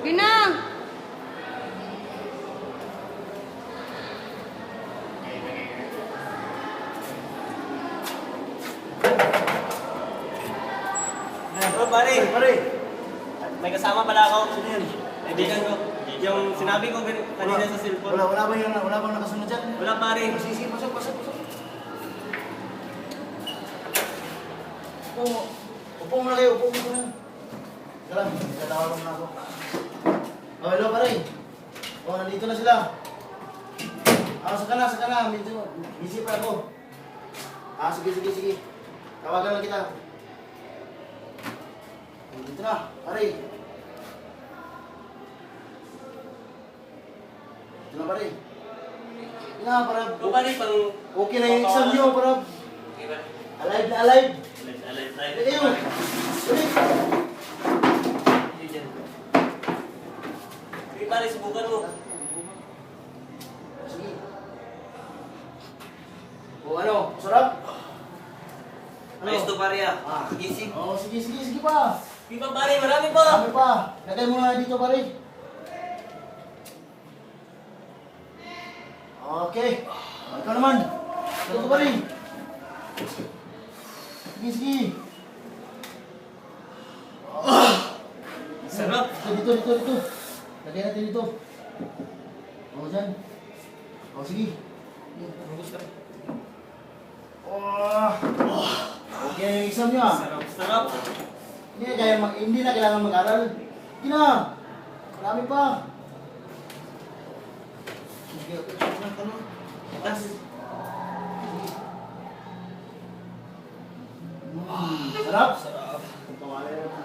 Sige na. Oh, pare. Pare. May kasama pala ako. Sino yan? Kaibigan ko. Yung sinabi ko kanina sa cellphone. Wala bang nakasunod dyan? Wala, pare. Sige, pasok. Upo muna kayo, upo muna. Kalam, natawag na ako. Oh, hello pare. Oh, nandito na sila. Saka na. Medyo busy pa ako. Sige. Tawagan lang kita. Dito na, pare. Dito na, pare. Para Oh, pare, pang... okay na yung exam nyo, para Okay, pare. alive na alive. Alive. Dali kayo. Dali. Sige, pare, subukan mo. Sige. O ano, sarap? Ayos to, pare, ah. Gising. Oh, sige pa. Di ba, pare? Marami pa. Kami pa. Lagay mo nga dito, pare. Okay. Ikaw naman. Dito, pare. Sige. Sarap. Dito. Lagay natin dito. O, dyan. O, sige. Bungkus ka. Okay, yung exam nyo ah. Sarap. Hindi na kailangan mag-aral. Hindi na. Marami pa. Sige, Tas. sarap. Sarap. Tawanan na